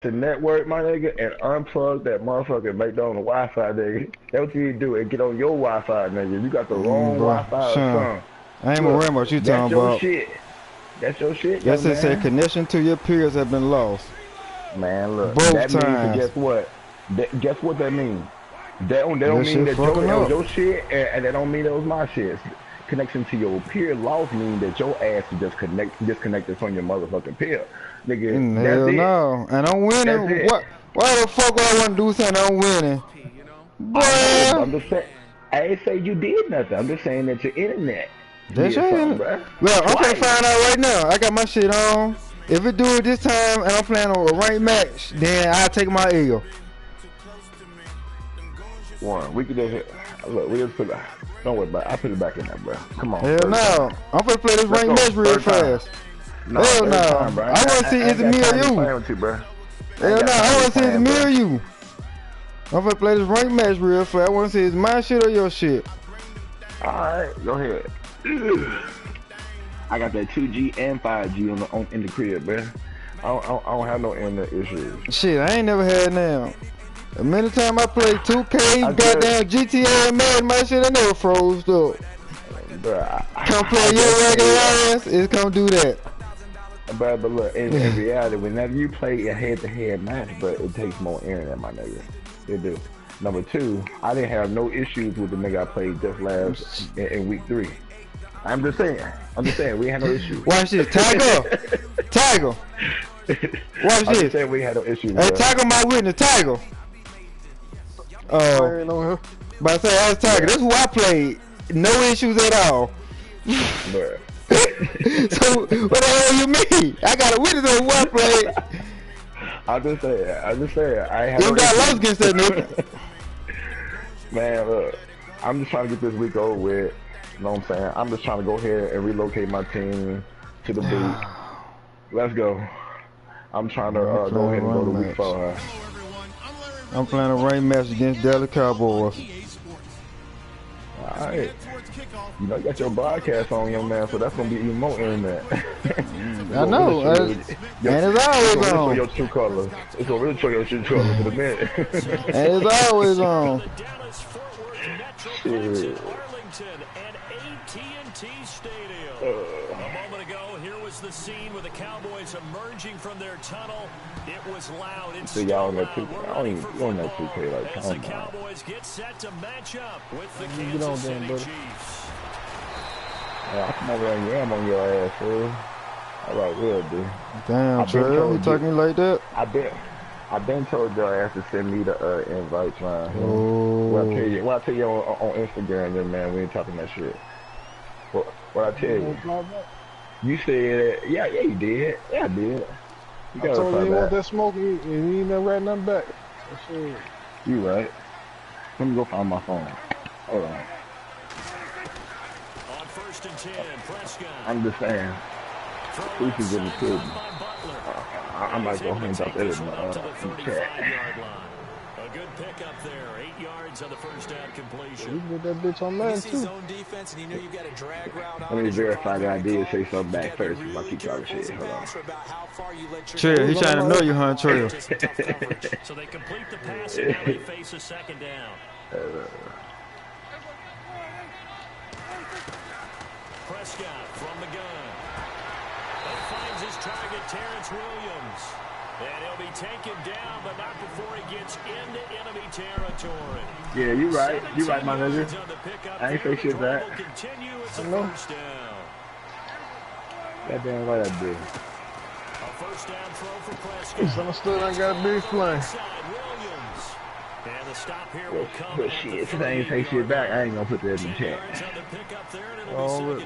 to network, my nigga, and unplug that motherfucking McDonald's Wi-Fi, nigga. That's what you need to do, and get on your Wi-Fi, nigga. You got the wrong Wi-Fi or something. I ain't worried about what you talking about. That's your shit. That's your shit, Yes, it man. said connection to your peers have been lost. Man, look. Both that times. Means, guess what? Guess what that means? That don't mean that your shit, and that don't mean that was my shit. Connection to your peer loss means that your ass is just disconnected from your motherfucking peer. Nigga, hell no. And I'm winning. What? Why the fuck would I want to do something I'm winning? Boy. I'm just saying. I ain't say you did nothing. I'm just saying that your internet. That's right. Well, I'm gonna find out right now. I got my shit on. If it do it this time and I'm playing on a ranked match, then I'll take my L. One, we could just look. We just put. Don't worry about it. I put it back in there, bro. Come on. Hell no. I'm gonna play this ranked match real fast. No, hell no. I want to see is it me or you. Hell no. I want to see is it me or you. I'm gonna play this ranked match real fast. I want to see is my shit or your shit. Alright, go ahead. I got that 2G and 5G in the crib, man. I don't have no internet issues. Shit, I ain't never had now. The minute time I play 2K, goddamn GTA and Madden, my shit, I never froze up. Bruh, come play your regular ass, it's gonna do that. But look, in reality, whenever you play a head-to-head match, but it takes more internet, my nigga. It do. Number two, I didn't have no issues with the nigga I played just last in week 3. I'm just saying, we had no issues. Watch this, Tiger. Tiger. Watch this. Saying we had no issues. Hey, Tiger, my witness, Tiger. Oh, but I say, I was Tiger. This is who I played. No issues at all. Bruh. So, what the hell you mean? I got a witness on who I played. I'm just saying. I ain't had you no got lost against that nigga. Man, look, I'm just trying to get this week over with. You know what I'm saying? I'm just trying to go ahead and relocate my team to the beat. Let's go. I'm trying to go ahead and go to week 4. I'm playing a rain match against Dallas Cowboys. Alright. You know you got your broadcast on, young man, so that's gonna be even more internet. I know. And it's always on. Your true colors. It's gonna really show your true colors in a minute. And it's always on. Shit. A moment ago, here was the scene with the Cowboys emerging from their tunnel. It was loud. It's so y'all on that 2K. I don't even on that 2K like as the Cowboys get set to match up with the Kansas City Chiefs. I come over there and yam on your ass, fool. All right, will do. Damn, Trey, you talking like that? I been told your ass to send me the invites, man. Oh. What I tell you on Instagram, then, man, we ain't talking that shit. What I tell you? You said, yeah, you did. Yeah, I did. I told you want that smoke, and you ain't never write nothing back. You right. Let me go find my phone. Hold on. On 1st and 10, Prescott. I'm just saying. Please forgive me, too. I might go ahead and drop that in the chat. A good pickup there. 8 yards on the first down completion. You can get that bitch on man, too. Let me verify that I did say something back first before I keep talking shit. Hold on. Trill, he's trying to know you, huh, Trill? So they complete the pass and now they face a second down. Prescott from the gun. He finds his target, Terrence Williams. And he'll be taken down, but not before he gets into enemy territory. Yeah, you right. You right, my nigga. I ain't say shit back. I know. Goddamn right I did. A first down throw for Prescott. Understood I got a big play. And the stop here will come. But shit, since I ain't say shit back, I ain't gonna put that in the chat. Oh,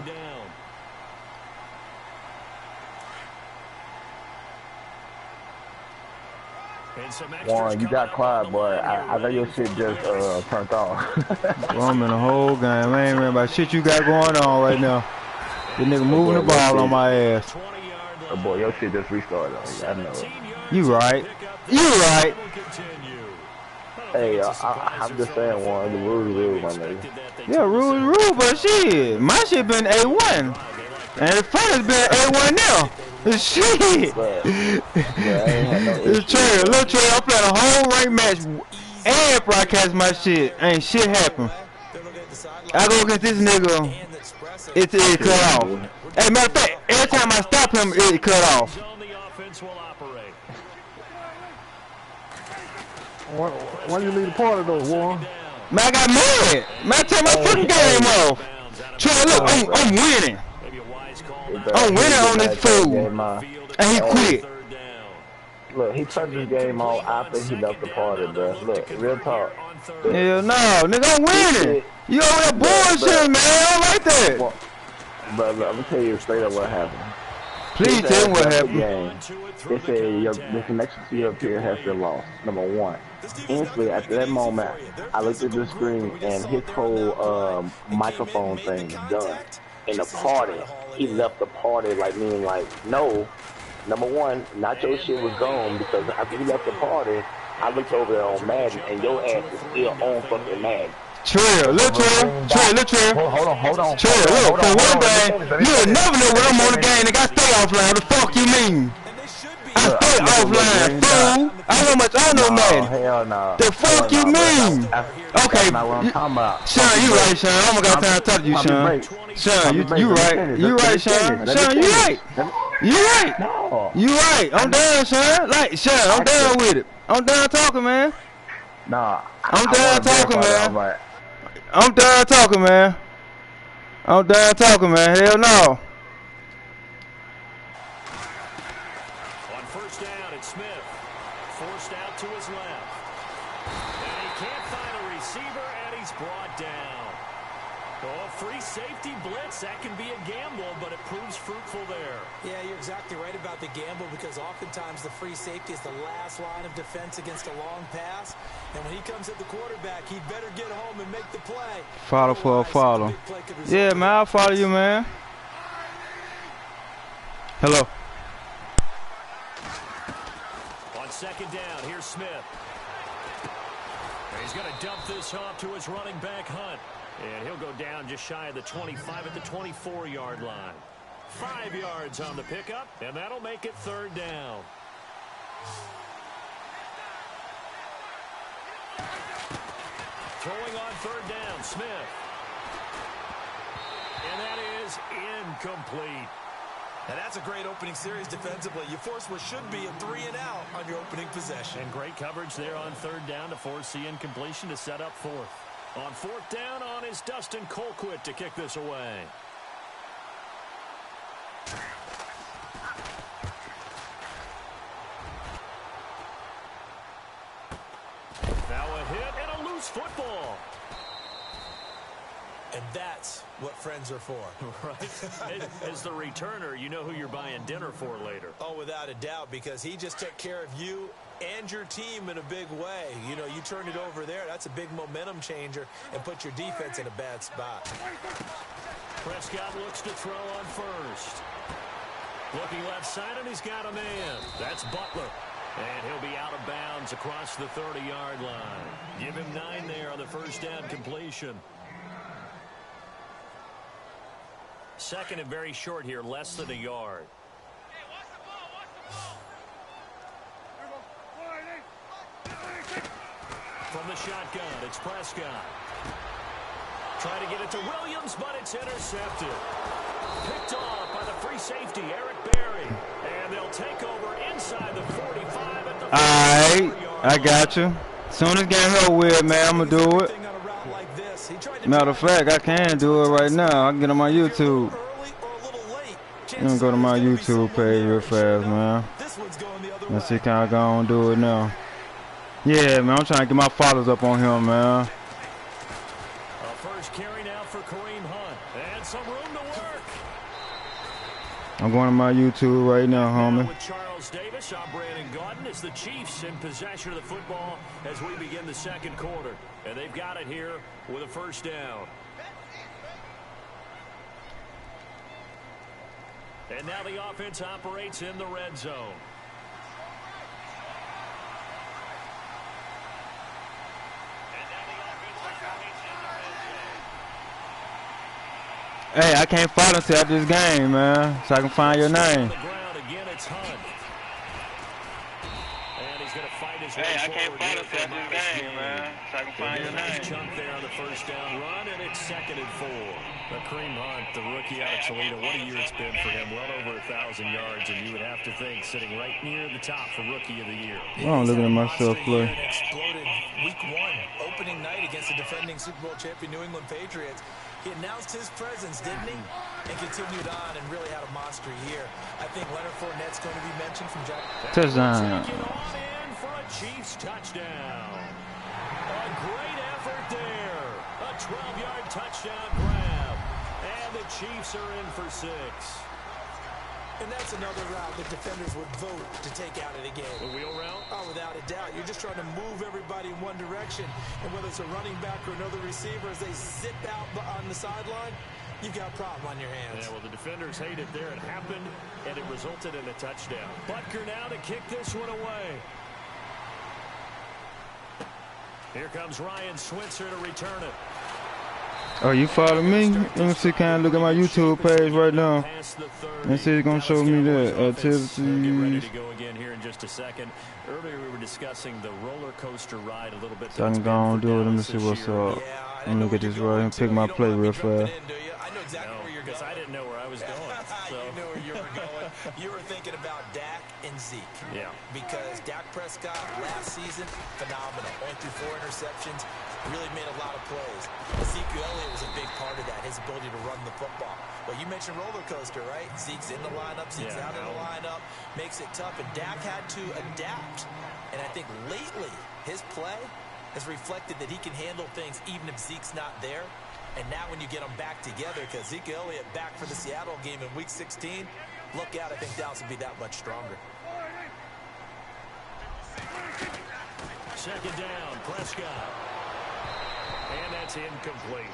Warren, you got quiet, boy. I know your shit just turned off. Well, I'm in the whole game. I ain't remember about shit you got going on right now. The nigga moving the ball on my ass. Oh boy, your shit just restarted. I know. You right. You right. Hey, I'm just saying, Warren, the rule is rule, my nigga. Yeah, rule is rule, but shit, my shit been A1. And the fun has been A1 now. Shit. But, yeah, I ain't had no It's Trey. Look, Trey, I'm playing a whole rank match and broadcast my shit. Ain't shit happen. I go against this nigga. It cut off. Hey, matter of fact, every time I stop him, it cut off. Why you leave the party though, Warren? Man, I got mad. Man, I turned my fucking game off. Trey, look, I'm winning. I'm winning on this fool. And he quit. Look, he turned his game off after he left the party, bro. Look, real talk. Hell no, nigga, I'm winning. You over there bullshit, man. I don't like that. Well, but look, I'm gonna tell you straight up what happened. Please tell me what happened. They said the connection to your peer has been lost. Number one. Instantly, at that moment, I looked at the screen and his whole microphone thing was done. In the party, he left the party like meaning like, no. Number one, not your shit was gone because after you left the party, I looked over there on Madden and your ass is still on fucking Madden. Trill, look Trill. Hold on. Trill, look, for one thing, you'll never know when I'm on the game, nigga. I stay offline. What the fuck you mean? I stay offline, fool. I know how much I know, man. Hell no. The fuck you mean? Okay. That's not what I'm talking about. Sean, you right, Sean. I don't got time to talk to you, Sean. Sean, you right. You right, Sean. Sean, you right. You right. No. You right. I'm done, Sean. Like, Sean, I'm done with it. I'm done talking, man. Nah. I'm done talking, man. I'm done talking, man. I'm done talking, man. Hell no. On first down, it's Smith. Forced out to his left. And he can't find a receiver, and he's brought down. Oh, free safety blitz. That can be a gamble, but it proves fruitful there. Yeah, you're exactly right about the gamble because oftentimes the free safety is the last line of defense against a long pass. And when he comes at the quarterback, he'd better get home and make the play. Follow for a follow. Yeah, man, I'll follow you, man. Hello. On second down, here's Smith. And he's going to dump this off to his running back, Hunt. And he'll go down just shy of the 25 at the 24-yard line. 5 yards on the pickup, and that'll make it third down. Throwing on third down, Smith. And that is incomplete. And that's a great opening series defensively. You force what should be a 3-and-out on your opening possession. And great coverage there on third down to force the incompletion to set up fourth. On fourth down on is Dustin Colquitt to kick this away. Now a hit and a loose football. And that's what friends are for. Right. As the returner, you know who you're buying dinner for later. Oh, without a doubt, because he just took care of you and your team in a big way. You know, you turned it over there. That's a big momentum changer and put your defense in a bad spot. Prescott looks to throw on first. Looking left side, and he's got a man. That's Butler. And he'll be out of bounds across the 30-yard line. Give him 9 there on the first down completion. Second and very short here, less than a yard. From the shotgun, it's Prescott. Trying to get it to Williams, but it's intercepted. Picked off by the free safety, Eric Berry. And they'll take over inside the 45 at the 40-yard line. I got you. Soon as game over with, man, I'm going to do it. Matter of fact, I can do it right now. I can get on my YouTube. I'm going to go to my YouTube page real fast, man. Let's see, can I go on and do it now? Yeah, man, I'm trying to get my followers up on him, man. First carry now for Kareem Hunt. And some room to work. I'm going to my YouTube right now, homie. With Charles Davis, I'm Brandon Gaudin. It's the Chiefs in possession of the football as we begin the second quarter. And they've got it here with a first down. And now the offense operates in the red zone. Hey, I can't follow until after this game, man, so I can find your name. it's Hunt. And he's going to fight his way Hey, I can't forward find here us from after this this game, man. So I can find your nice name. chunk there on the first down run, and it's 2nd and 4. Kareem Hunt, the rookie out of Toledo, what a year it's been for him. Well over 1,000 yards, and you would have to think sitting right near the top for Rookie of the Year. Oh, I'm looking at myself play. Exploded week 1, opening night against the defending Super Bowl champion New England Patriots. He announced his presence, didn't he? And continued on and really had a monster year. I think Leonard Fournette's going to be mentioned from Jack. Touchdown. Taken on in for a Chiefs touchdown. A great effort there. A 12-yard touchdown grab. And the Chiefs are in for 6. And that's another route that defenders would vote to take out of the game. The wheel route? Oh, without a doubt. You're just trying to move everybody in one direction. And whether it's a running back or another receiver, as they zip out on the sideline, you've got a problem on your hands. Yeah, well, the defenders hate it there. It happened, and it resulted in a touchdown. Butker now to kick this one away. Here comes Ryan Switzer to return it. Oh, you follow me? Let me see, can I look at my YouTube page right now? And see, it's going to show me that activity. Get ready to go again here in just a second. Earlier, we were discussing the roller coaster ride a little bit. So I can go on and do it. Let me see what's up. Let me look at this right and pick my play real fast. I know exactly where you're going. Because I didn't know where I was going. So. You knew where you were going. You were thinking about Dak and Zeke. Yeah. Because Dak Prescott last season, phenomenal. Only threw 4 interceptions. Really made a lot of plays. Ezekiel Elliott was a big part of that, his ability to run the football. But you mentioned roller coaster, right? Zeke's in the lineup, Zeke's out of the lineup, makes it tough. And Dak had to adapt. And I think lately, his play has reflected that he can handle things even if Zeke's not there. And now when you get them back together, because Ezekiel Elliott back for the Seattle game in Week 16, look out, I think Dallas will be that much stronger. 2nd down, Prescott. And that's incomplete.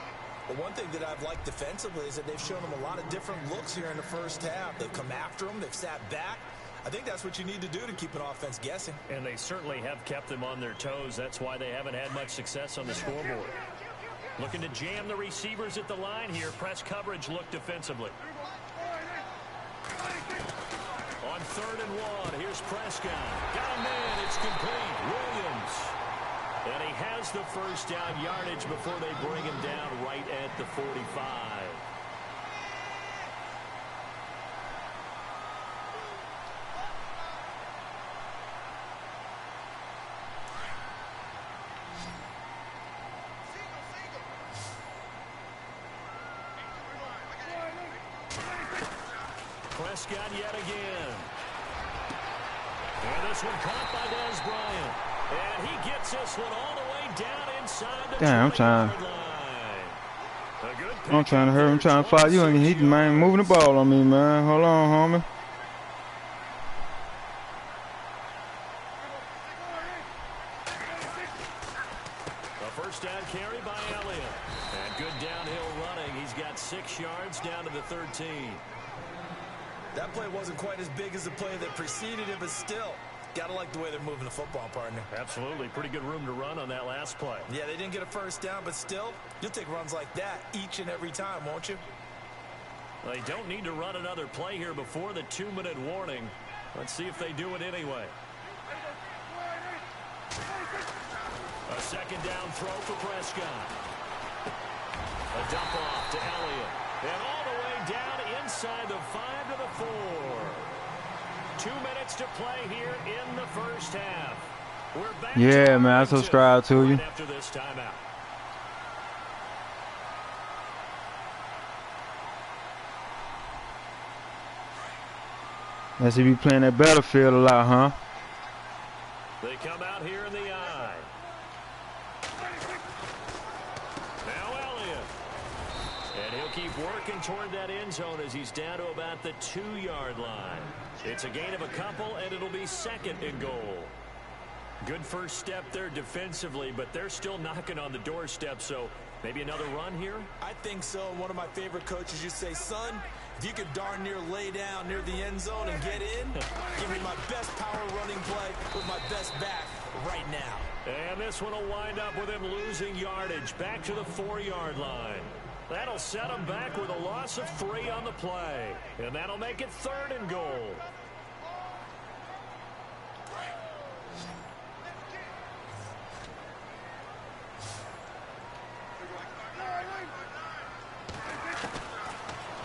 But one thing that I've liked defensively is that they've shown them a lot of different looks here in the first half. They've come after them. They've sat back. I think that's what you need to do to keep an offense guessing. And they certainly have kept them on their toes. That's why they haven't had much success on the scoreboard. Looking to jam the receivers at the line here. Press coverage look defensively. On 3rd and 1, here's Prescott. Got him in. It's complete. Williams. And he has the first down yardage before they bring him down right at the 45. Prescott yet again. And this one caught by Dez Bryant. And he gets this one all the way down inside the Damn, I'm trying to hurry. I'm trying to fight you, and he man moving the ball on me, man. Hold on, homie. A first down carry by Elliott. And good downhill running. He's got 6 yards down to the 13. That play wasn't quite as big as the play that preceded it, but still, gotta like the way they're moving the football, partner. Absolutely. Pretty good room to run on that last play. Yeah, they didn't get a first down, but still, you'll take runs like that each and every time, won't you? They don't need to run another play here before the 2-minute warning. Let's see if they do it anyway. A 2nd down throw for Prescott. A dump off to Elliott. And all the way down inside the 5 to the 4. 2 minutes to play here in the first half. We're back. Yeah, man, I subscribe to you. After this timeout. As he be playing that Battlefield a lot, huh? They come out here in the eye. Now Elliott. And he'll keep working toward that end zone as he's down to about the 2-yard line. It's a gain of a couple, and it'll be 2nd and goal. Good first step there defensively, but they're still knocking on the doorstep, so maybe another run here? I think so. One of my favorite coaches used to say, son, if you could darn near lay down near the end zone and get in, give me my best power running play with my best back right now. And this one will wind up with him losing yardage back to the 4-yard line. That'll set him back with a loss of 3 on the play. And that'll make it 3rd and goal.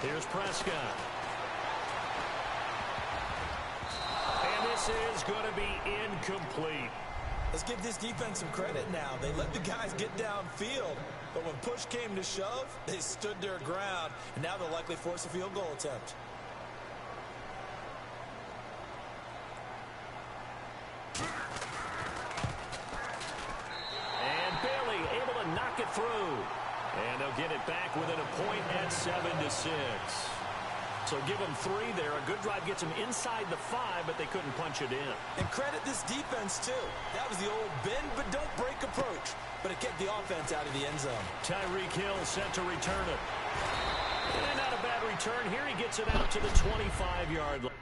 Here's Prescott. And this is going to be incomplete. Let's give this defense some credit now. They let the guys get downfield, but when push came to shove, they stood their ground, and now they'll likely force a field goal attempt. And Bailey able to knock it through. And they'll get it back within a point at 7-6. So give them 3 there. A good drive gets them inside the 5, but they couldn't punch it in. And credit this defense, too. That was the old bend but don't break approach. But it kept the offense out of the end zone. Tyreek Hill set to return it. And not a bad return. Here he gets it out to the 25-yard line.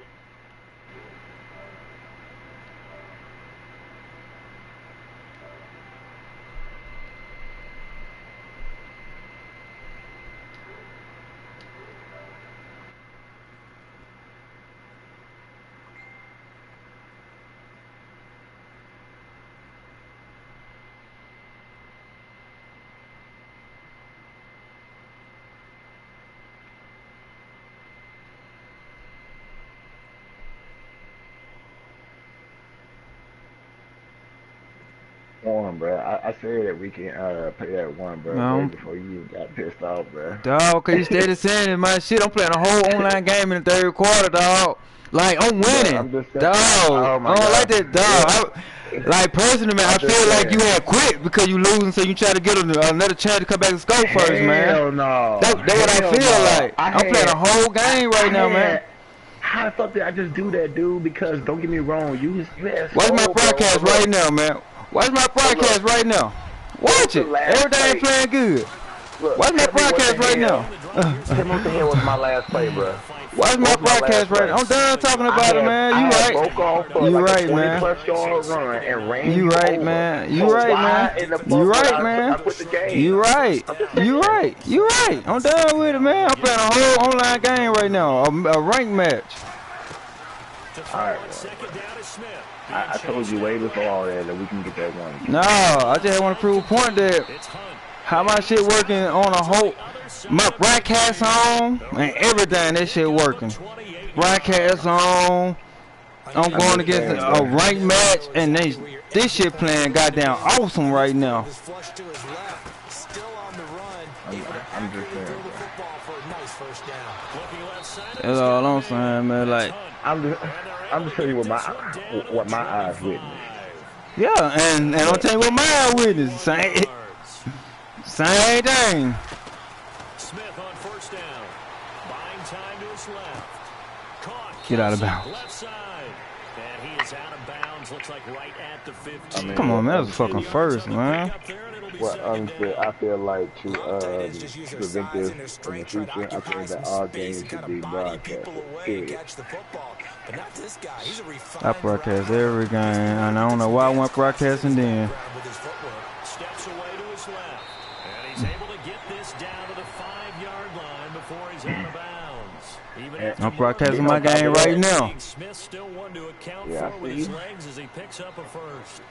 One, bro. I said that we can play that one, bro. No. Before you got pissed off, bro. Dog, cause you steady saying my shit. I'm playing a whole online game in the 3rd quarter, dog. Like I'm winning, I'm just saying, dog. oh my I don't God. like that, dog. Like personally, man, I just feel like saying. you had quit because you losing, so you try to get another chance to come back and score first, man. Hell no. That's what I Hell feel no. like. I'm playing a whole game right now, man. How the fuck did I just do that, dude? Because don't get me wrong, you had Watch my broadcast right now, man. Watch my broadcast right now. Watch it. Everything playing good. Look, Watch my broadcast right now. Tell me what the hell was my last play, bro. Watch my broadcast right now. I'm done talking about it, man. You right. You right, man. You right, man. You right, man. You right, man. You right. You right. You right. I'm done with it, man. I'm playing a whole online game right now. A ranked match. Alright, I told you way before all that we can get that one. No, I just want to prove a point that how my shit working on a whole, my broadcast on and everything, that shit working. Broadcast on, I'm going against a ranked match, and this shit playing goddamn awesome right now. I'm just saying. That's all I'm saying, man. Like, I'm just telling you what my eyes witness. yeah, and I'm telling you what my eye witness. Same thing. Smith on first down. Buying time to his left. Caught. Get out of bounds. Left side. And he is out of bounds. Looks like right at the 15. Come on, man. That was fucking first, man. Well, honestly, I feel like to prevent this in the future, I think that all games should be broadcast. Period. I broadcast every game, and I don't know why I went broadcasting then. Steps away to his left. And he's able to get this down to the 5-yard line before he's out of bounds. Even I'm broadcasting my game right now. Smith still one to account for with his legs as he picks up a first.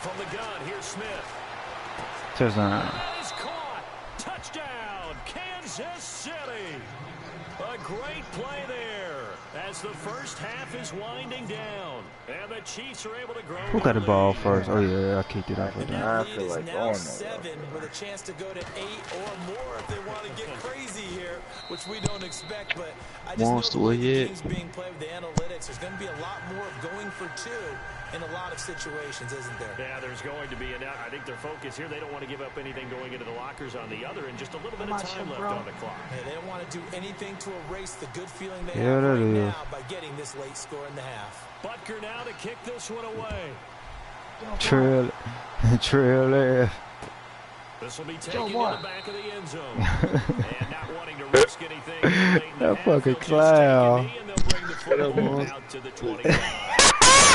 From the gun, here's Smith. Touchdown. He's caught. Touchdown, Kansas City. A great play there as the first half is winding down. And the Chiefs are able to grow. Who got the ball first? Oh, yeah, I kicked it off. I feel like now 7 with a chance to go to 8 or more if they want to get crazy here, which we don't expect. But I just know the game's being played with the analytics. There's going to be a lot more of going for 2 in a lot of situations, isn't there? Yeah, there's going to be. And I think their focus here, they don't want to give up anything going into the lockers on the other, and just a little bit of time left on the clock. Yeah, they don't want to do anything to erase the good feeling they Yeah, have that right is. now by getting this late score in the half. Butker now to kick this one away. Trail left. This will be taken in the back of the end zone. And not wanting to risk anything. Late in the That half, fucking they'll just clown. take a knee and they'll bring the football out to the 25.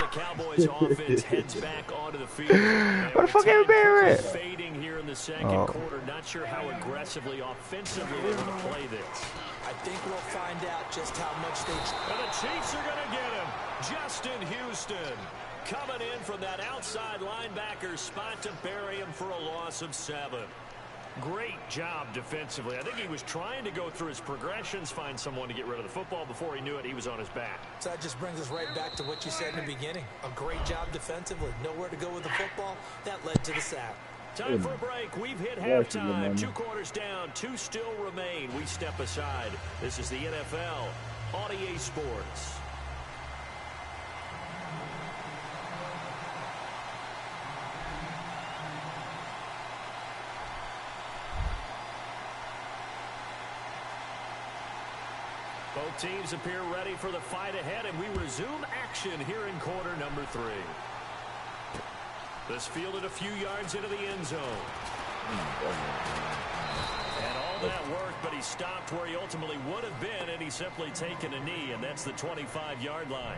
The Cowboys offense heads back onto the field. What the fuck is Barrett? Fading here in the second quarter. Not sure how aggressively, offensively they want to play this. I think we'll find out just how much they... And the Chiefs are going to get him. Justin Houston coming in from that outside linebacker spot to bury him for a loss of 7. Great job defensively. I think he was trying to go through his progressions, find someone to get rid of the football. Before he knew it, he was on his back. So that just brings us right back to what you said in the beginning. A great job defensively. Nowhere to go with the football. That led to the sack. Time for a break. We've hit halftime. 2 quarters down. 2 still remain. We step aside. This is the NFL on EA Sports. Both teams appear ready for the fight ahead, and we resume action here in quarter number 3. This fielded a few yards into the end zone. And all that worked, but he stopped where he ultimately would have been, and he's simply taken a knee, and that's the 25-yard line.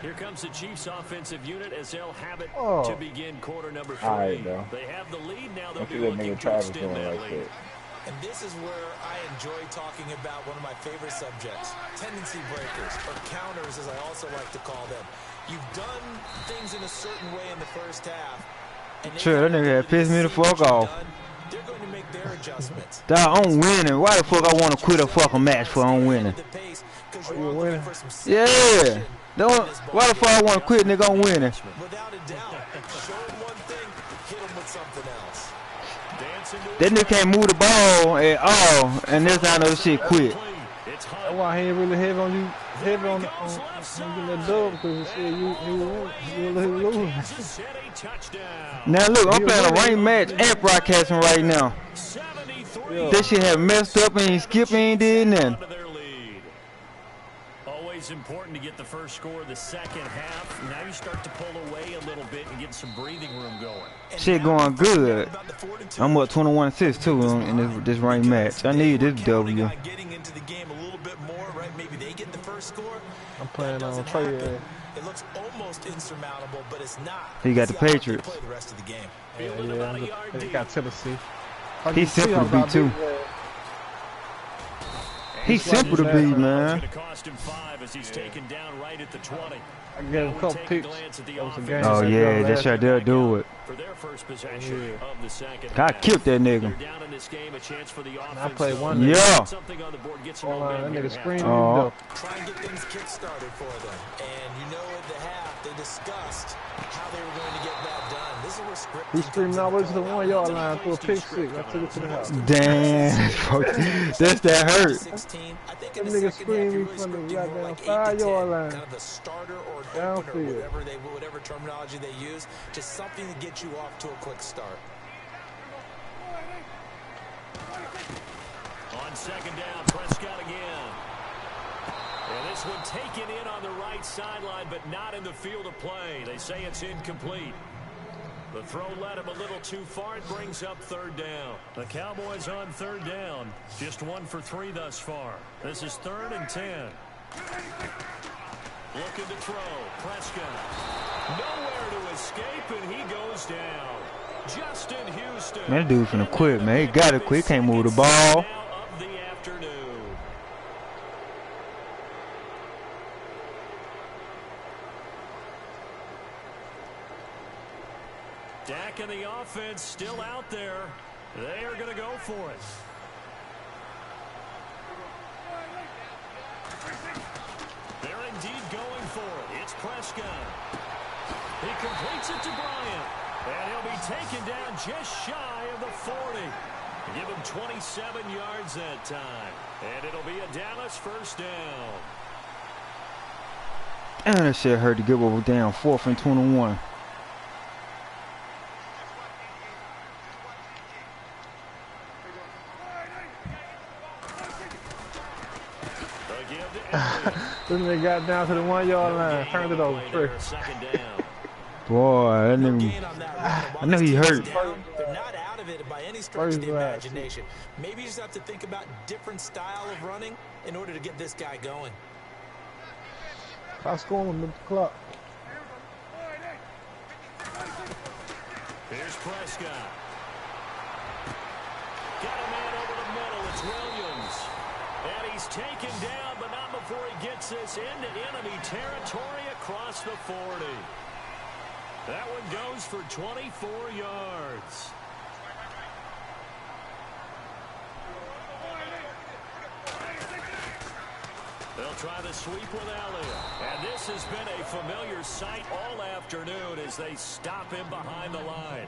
Here comes the Chiefs' offensive unit as they'll have it to begin quarter number 3. They have the lead now. They'll be looking to extend that lead. And this is where I enjoy talking about one of my favorite subjects, tendency breakers, or counters as I also like to call them. You've done things in a certain way in the first half. Sure, that nigga had pissed me the fuck off. They're going to make their adjustments. Dog, I'm winning. Why the fuck I want to quit a fucking match for I'm winning? You winning? Yeah. Why the fuck I want to quit, nigga? I'm winning. Without a doubt, show him one thing, hit him with something else. That nigga can't move the ball at all, and this time this shit quit. That's why he ain't really heavy on you, heavy on getting that dub, because he said you lose. Now look, I'm playing a ranked match and broadcasting right now. This shit have messed up and he skipped and did nothing. Always important to get the first score of the second half. Now you start to pull away a little bit and get some breathing room going. Shit going good. I'm up 21-6 too in this ranked match. I need this W. Getting into the game a little bit more, right? Maybe they get the first score. I'm playing on trade. It looks almost insurmountable, but it's not. He got the Patriots. Play the rest of the game. Yeah, they got Tennessee. He's simple to beat too. He's simple to beat, man. Cost him 5 as he's taken down right at the 20. I gave him a couple picks. Oh yeah, that's right there. Do it. For their first possession of the second. I killed that nigga. Down in this game, a chance for the offense. I played one. Yeah. Something on the board gets that nigga screaming. Try and get things kick-started for them. And you know at the half, they discussed how they were going to get that done. This is where scripting. He screamed all the way to the 1 yard line through a pick 6. I took it to the house. Damn. That's that hurt. That nigga screamed from the goddamn 5 yard line. Kind of a starter or Downfield. whatever terminology they use. Just something to get you off to a quick start. On second down, Prescott again. And this one taken in on the right sideline, but not in the field of play. They say it's incomplete. The throw led him a little too far. It brings up third down. The Cowboys on third down. Just 1 for 3 thus far. This is 3rd and 10. Looking to throw. Prescott. Nowhere to escape, and he goes down. Justin Houston. Man, that dude finna quit, man. He gotta quit. Can't move the ball. Of the afternoon. Dak and the offense still out there. They are going to go for it. They're indeed going for it. It's Prescott. He completes it to Bryant. And he'll be taken down just shy of the 40. Give him 27 yards that time. And it'll be a Dallas first down. And that shit hurt to give over down 4th and 21. Then they got down to the 1 yard line, turned it over. Boy, that nigga, I know he hurt. They're not out of it by any stretch of the imagination. Maybe you just have to think about different style of running in order to get this guy going. I scored him with the clock. Here's Prescott. Got a man over the middle. It's Williams. And he's taken down, but not before he gets this into enemy territory across the 40. That one goes for 24 yards. They'll try the sweep with Elliott. And this has been a familiar sight all afternoon as they stop him behind the line.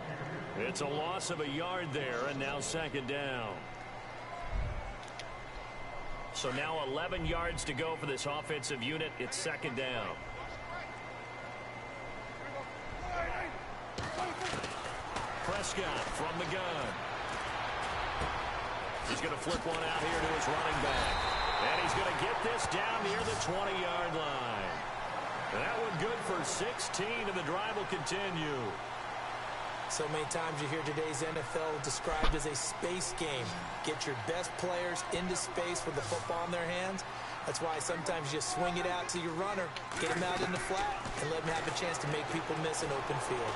It's a loss of a yard there, and now second down. So now 11 yards to go for this offensive unit. It's second down. Prescott from the gun. He's going to flip one out here to his running back. And he's going to get this down near the 20-yard line. That one good for 16, and the drive will continue. So many times you hear today's NFL described as a space game. Get your best players into space with the football in their hands. That's why sometimes you just swing it out to your runner, get him out in the flat, and let him have a chance to make people miss an open field.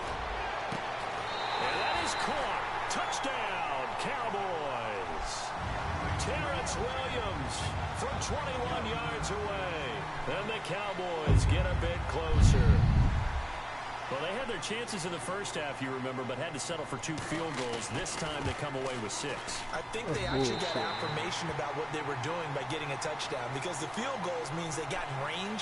And that is caught. Touchdown, Cowboys. Terrence Williams from 21 yards away. And the Cowboys get a bit closer. Well, they had their chances in the first half, you remember, but had to settle for 2 field goals. This time they come away with 6. I think they actually got affirmation about what they were doing by getting a touchdown, because the field goals means they got in range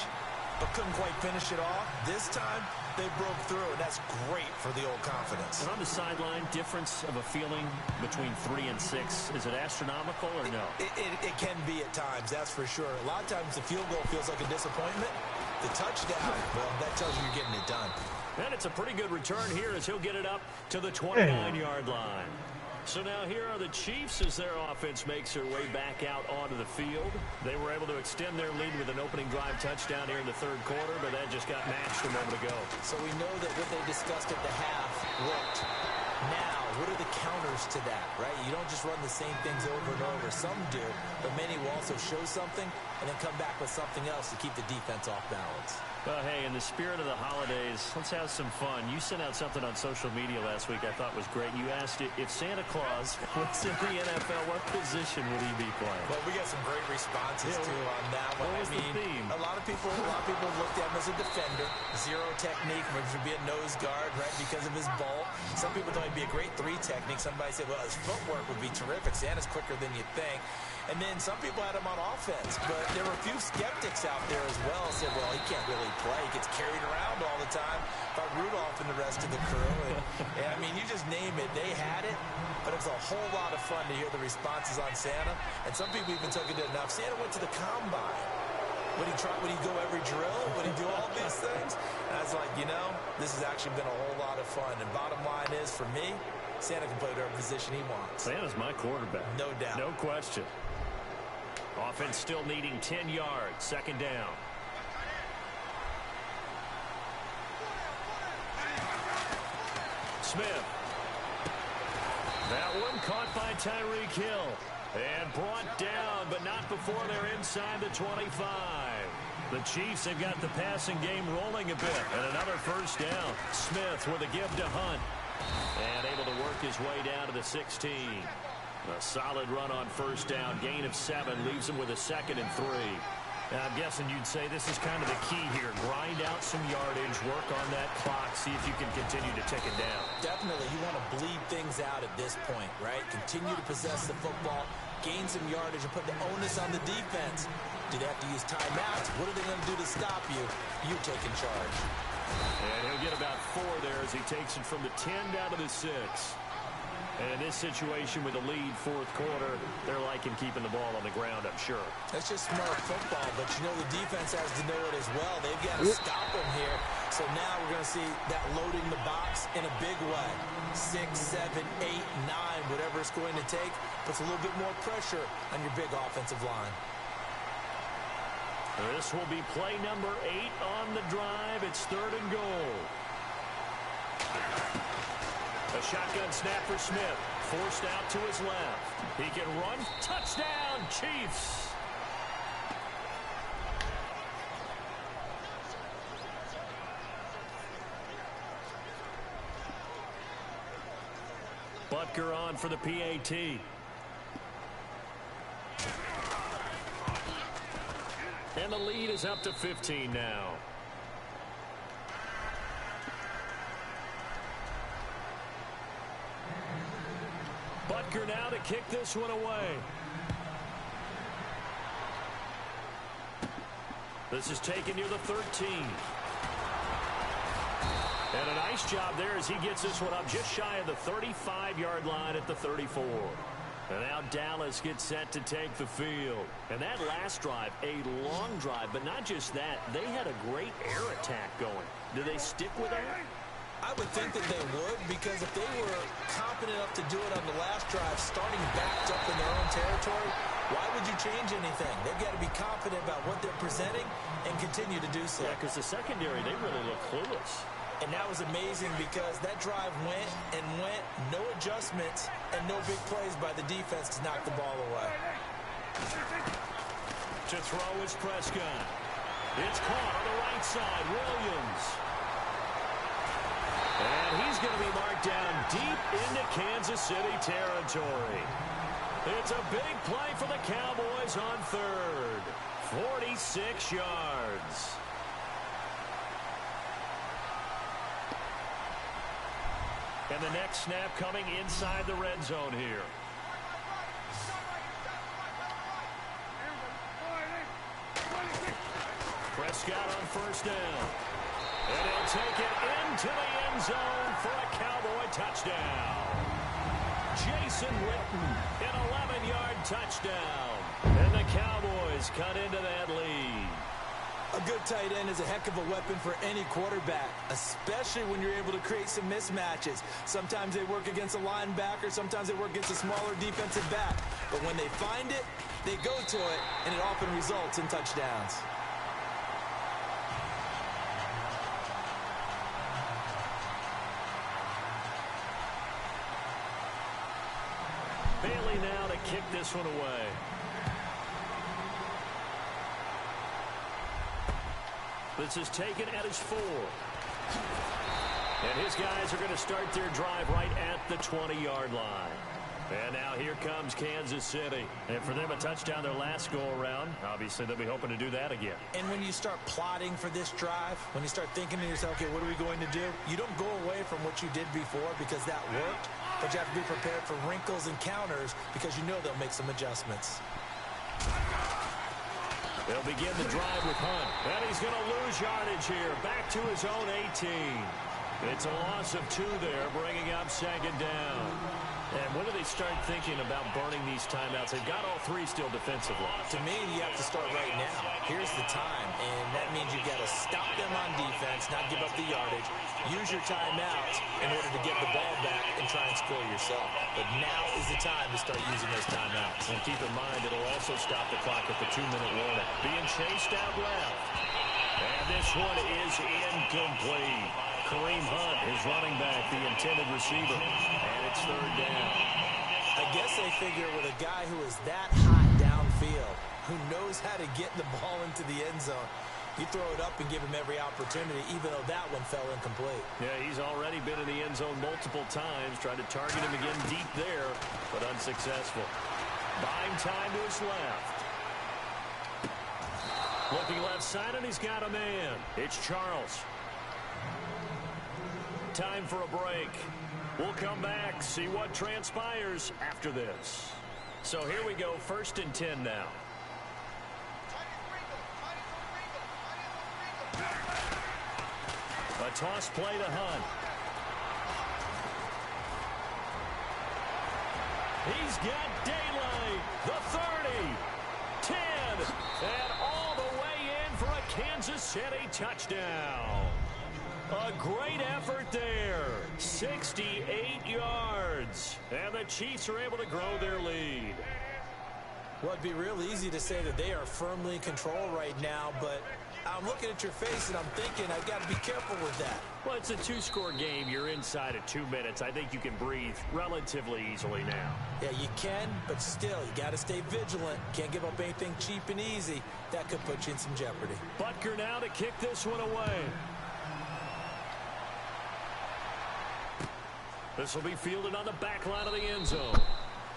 but couldn't quite finish it off. This time they broke through, and that's great for the old confidence. And on the sideline, difference of a feeling between 3 and 6, is it astronomical or no? It can be at times, that's for sure. A lot of times the field goal feels like a disappointment. The touchdown, well, that tells you you're getting it done. And it's a pretty good return here as he'll get it up to the 29-yard line. So now here are the Chiefs as their offense makes their way back out onto the field. They were able to extend their lead with an opening drive touchdown here in the third quarter, but that just got matched a moment ago. So we know that what they discussed at the half worked. Now, what are the counters to that, right? You don't just run the same things over and over. Some do, but many will also show something and then come back with something else to keep the defense off balance. Well, hey, in the spirit of the holidays, let's have some fun. You sent out something on social media last week I thought was great. You asked if Santa Claus was in the NFL, what position would he be playing? Well, we got some great responses, too, on that one. What was the theme? A lot of people looked at him as a defender. Zero technique, which would be a nose guard, right, because of his bulk. Some people thought he'd be a great 3 technique. Somebody said, well, his footwork would be terrific. Santa's quicker than you think. And then some people had him on offense, but there were a few skeptics out there as well. Said, well, he can't really play. He gets carried around all the time by Rudolph and the rest of the crew. And I mean, you just name it. They had it, but it was a whole lot of fun to hear the responses on Santa. And some people even took it to enough. Santa went to the combine. Would he go every drill? Would he do all these things? And I was like, you know, this has actually been a whole lot of fun. And bottom line is, for me, Santa can play whatever position he wants. Santa's my quarterback. No doubt. No question. Offense still needing 10 yards. Second down. Smith. That one caught by Tyreek Hill. And brought down, but not before they're inside the 25. The Chiefs have got the passing game rolling a bit. And another first down. Smith with a give to Hunt. And able to work his way down to the 16. A solid run on first down. Gain of 7 leaves him with a 2nd and 3. Now, I'm guessing you'd say this is kind of the key here. Grind out some yardage, work on that clock, see if you can continue to tick it down. Definitely. You want to bleed things out at this point, right? Continue to possess the football, gain some yardage, and put the onus on the defense. Do they have to use timeouts? What are they going to do to stop you? You taking charge. And he'll get about 4 there as he takes it from the 10 down to the 6. And in this situation with the lead fourth quarter, they're liking keeping the ball on the ground, I'm sure. That's just smart football, but you know the defense has to know it as well. They've got to stop them here. So now we're going to see that loading the box in a big way. 6, 7, 8, 9, whatever it's going to take, puts a little bit more pressure on your big offensive line. This will be play number 8 on the drive. It's 3rd and goal. A shotgun snap for Smith. Forced out to his left. He can run. Touchdown, Chiefs. Butker on for the PAT. And the lead is up to 15 now. Butker now to kick this one away. This is taken near the 13. And a nice job there as he gets this one up just shy of the 35-yard line at the 34. And now Dallas gets set to take the field. And that last drive, a long drive, but not just that. They had a great air attack going. Do they stick with that? I would think that they would, because if they were confident enough to do it on the last drive, starting backed up in their own territory, why would you change anything? They've got to be confident about what they're presenting and continue to do so. Yeah, because the secondary, they really look clueless. And that was amazing because that drive went and went, no adjustments, and no big plays by the defense to knock the ball away. To throw is Prescott. It's caught on the right side, Williams. And he's going to be marked down deep into Kansas City territory. It's a big play for the Cowboys on third. 46 yards. And the next snap coming inside the red zone here. Prescott on first down. And he'll take it into the end zone for a Cowboy touchdown. Jason Witten, an 11-yard touchdown. And the Cowboys cut into that lead. A good tight end is a heck of a weapon for any quarterback, especially when you're able to create some mismatches. Sometimes they work against a linebacker, sometimes they work against a smaller defensive back. But when they find it, they go to it, and it often results in touchdowns. Bailey now to kick this one away. This is taken at his 4. And his guys are going to start their drive right at the 20-yard line. And now here comes Kansas City. And for them, a touchdown their last go-around. Obviously, they'll be hoping to do that again. And when you start plotting for this drive, when you start thinking to yourself, okay, what are we going to do? You don't go away from what you did before because that worked. But you have to be prepared for wrinkles and counters because you know they'll make some adjustments. They'll begin the drive with Hunt. And he's going to lose yardage here. Back to his own 18. It's a loss of 2 there, bringing up second down. And when do they start thinking about burning these timeouts? They've got all 3 still defensively. To me, you have to start right now. Here's the time, and that means you've got to stop them on defense, not give up the yardage. Use your timeouts in order to get the ball back and try and score yourself. But now is the time to start using those timeouts. And keep in mind, it'll also stop the clock at the 2-minute warning. Being chased out left. And this one is incomplete. Kareem Hunt is running back, the intended receiver. And it's third down. I guess they figure with a guy who is that hot downfield, who knows how to get the ball into the end zone, you throw it up and give him every opportunity, even though that one fell incomplete. Yeah, he's already been in the end zone multiple times, trying to target him again deep there, but unsuccessful. Buying time to his left. Looking left side, and he's got a man. It's Charles. Time for a break. We'll come back, see what transpires after this. So here we go, 1st and 10 now. A toss play to Hunt. He's got daylight. The 30, 10, and all the way in for a Kansas City touchdown. A great effort there. 68 yards. And the Chiefs are able to grow their lead. Well, it'd be real easy to say that they are firmly in control right now, but I'm looking at your face and I'm thinking I've got to be careful with that. Well, it's a 2-score game. You're inside of 2 minutes. I think you can breathe relatively easily now. Yeah, you can, but still, you got to stay vigilant. Can't give up anything cheap and easy. That could put you in some jeopardy. Butker now to kick this one away. This will be fielded on the back line of the end zone.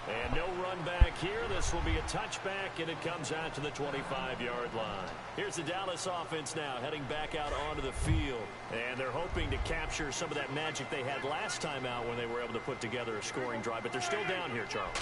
And no run back here. This will be a touchback, and it comes out to the 25-yard line. Here's the Dallas offense now heading back out onto the field. And they're hoping to capture some of that magic they had last time out when they were able to put together a scoring drive. But they're still down here, Charles.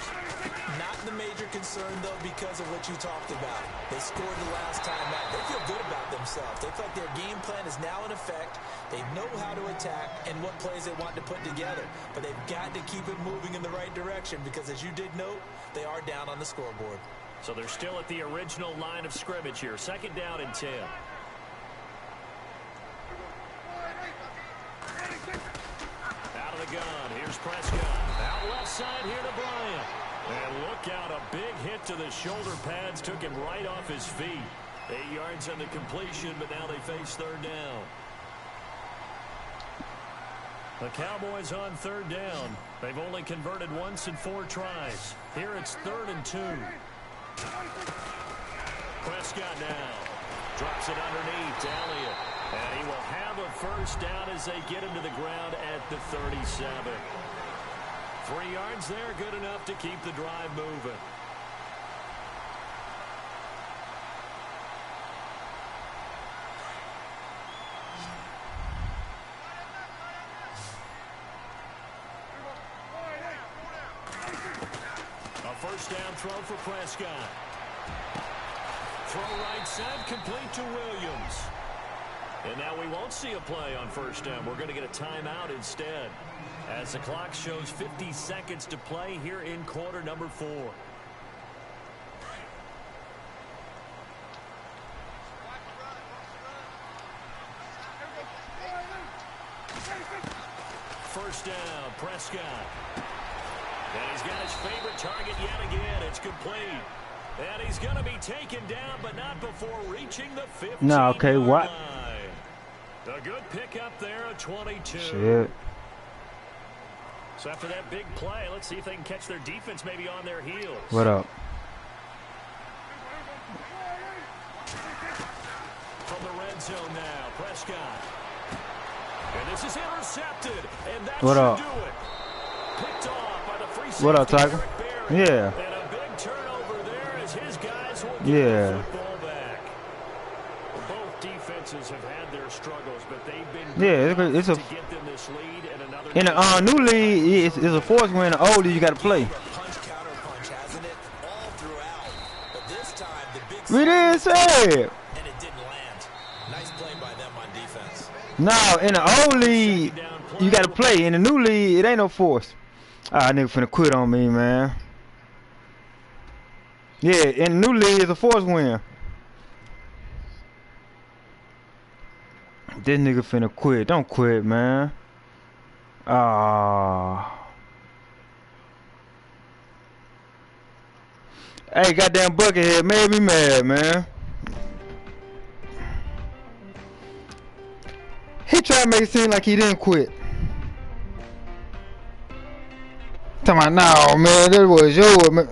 Not the major concern, though, because of what you talked about. They scored the last time out. They feel good about themselves. They feel like their game plan is now in effect. They know how to attack and what plays they want to put together. But they've got to keep it moving in the right direction because, as you did note, they are down on the scoreboard. So they're still at the original line of scrimmage here. 2nd down and 10. Out of the gun. Here's Prescott. Out left side here to Bryant. And look out, a big hit to the shoulder pads. Took him right off his feet. 8 yards on the completion, but now they face 3rd down. The Cowboys on 3rd down. They've only converted once in 4 tries. Here it's 3rd and 2. Prescott now drops it underneath to Elliott. And he will have a 1st down as they get him to the ground at the 37. 3 yards there, good enough to keep the drive moving. A 1st down throw for Prescott. Throw right side, complete to Williams. And now we won't see a play on 1st down. We're going to get a timeout instead, as the clock shows 50 seconds to play here in quarter number 4. First down, Prescott. And he's got his favorite target yet again. It's complete. And he's going to be taken down, but not before reaching the 15. No, okay, what? A good pickup there, a 22. Shit. So after that big play, let's see if they can catch their defense maybe on their heels. What up? From the red zone now, Prescott. And this is intercepted. And that What should up? do it. Picked off by the free safety. What up, Tiger? Yeah. And a big turnover there as his guys will get Yeah. the football back. Both defenses have had their struggles, but they've been Yeah, good it's a to get them this lead and another in a new league. It's a force win. The old league, you got to play. Punch, counter punch, hasn't it? All throughout. But this time, the big We didn't say it. and it didn't land. Nice play by them on defense. No, in the old league, you got to play. In the new league, it ain't no force. Ah, nigga finna quit on me, man. Yeah, in the new league, it's a force win. This nigga finna quit. Don't quit, man. Ah. Hey, goddamn Buckethead made me mad, man. He tried to make it seem like he didn't quit. Talking about, no, man, that was yours, man.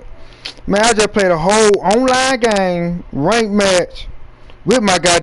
Man, I just played a whole online game, ranked match with my guy.